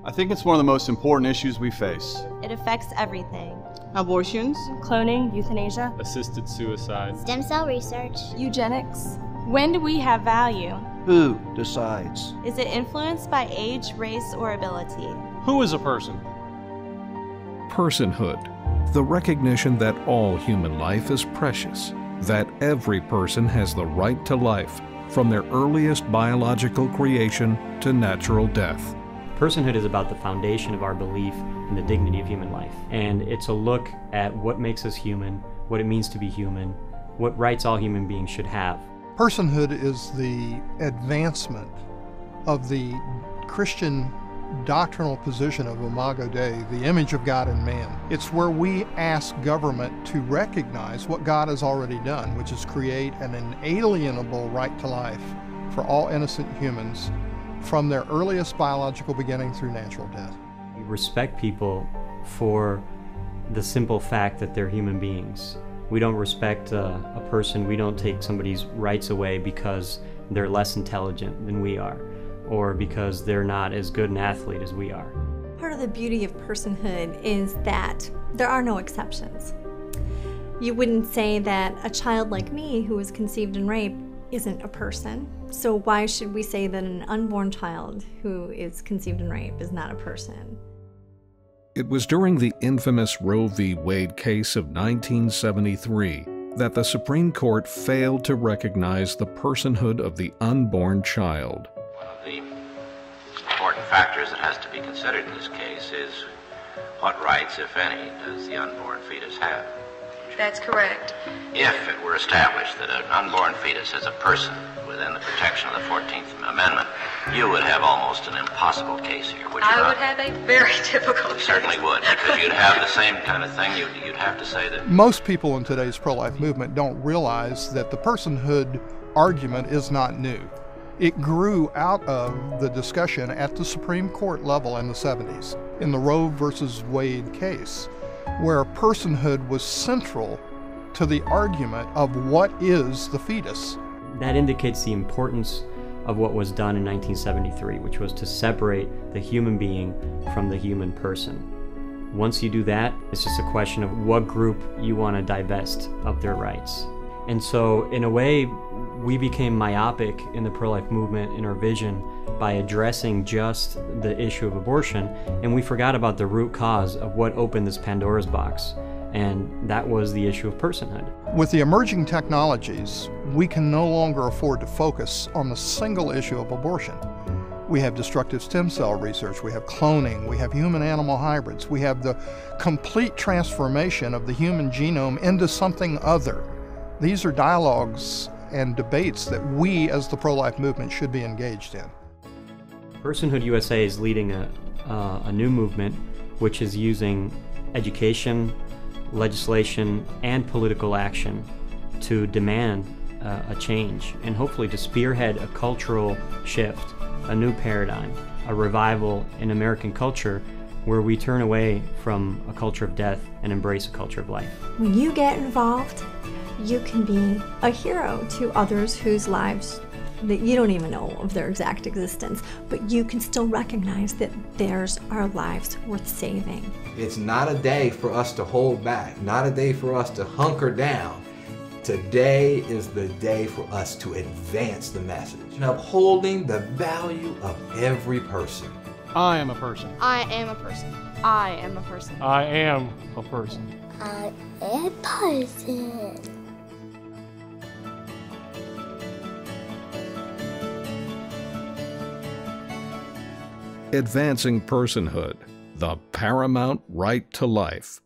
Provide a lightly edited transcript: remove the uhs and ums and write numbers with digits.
I think it's one of the most important issues we face. It affects everything. Abortions, cloning, euthanasia, assisted suicide, stem cell research, eugenics. When do we have value? Who decides? Is it influenced by age, race, or ability? Who is a person? Personhood, the recognition that all human life is precious, that every person has the right to life, from their earliest biological creation to natural death. Personhood is about the foundation of our belief in the dignity of human life. And it's a look at what makes us human, what it means to be human, what rights all human beings should have. Personhood is the advancement of the Christian doctrinal position of Imago Dei, the image of God in man. It's where we ask government to recognize what God has already done, which is create an inalienable right to life for all innocent humans from their earliest biological beginning through natural death. We respect people for the simple fact that they're human beings. We don't respect a person, we don't take somebody's rights away because they're less intelligent than we are, or because they're not as good an athlete as we are. Part of the beauty of personhood is that there are no exceptions. You wouldn't say that a child like me who was conceived in rape isn't a person. So why should we say that an unborn child who is conceived in rape is not a person? It was during the infamous Roe v. Wade case of 1973 that the Supreme Court failed to recognize the personhood of the unborn child. One of the important factors that has to be considered in this case is what rights, if any, does the unborn fetus have? That's correct. If it were established that an unborn fetus is a person within the protection of the 14th Amendment, you would have almost an impossible case here, would you not? I would have a very difficult case. You certainly would, because you'd have the same kind of thing. You'd have to say that... Most people in today's pro-life movement don't realize that the personhood argument is not new. It grew out of the discussion at the Supreme Court level in the 70s, in the Roe versus Wade case, where personhood was central to the argument of what is the fetus. That indicates the importance of what was done in 1973, which was to separate the human being from the human person. Once you do that, it's just a question of what group you want to divest of their rights. And so, in a way, we became myopic in the pro-life movement in our vision by addressing just the issue of abortion, and we forgot about the root cause of what opened this Pandora's box, and that was the issue of personhood. With the emerging technologies, we can no longer afford to focus on the single issue of abortion. We have destructive stem cell research, we have cloning, we have human-animal hybrids, we have the complete transformation of the human genome into something other. These are dialogues and debates that we as the pro-life movement should be engaged in. Personhood USA is leading a new movement which is using education, legislation, and political action to demand a change and hopefully to spearhead a cultural shift, a new paradigm, a revival in American culture where we turn away from a culture of death and embrace a culture of life. When you get involved, you can be a hero to others whose lives that you don't even know of their exact existence, but you can still recognize that theirs are lives worth saving. It's not a day for us to hold back, not a day for us to hunker down. Today is the day for us to advance the message and upholding the value of every person. I am a person. I am a person. I am a person. I am a person. I am a person. Advancing personhood, the paramount right to life.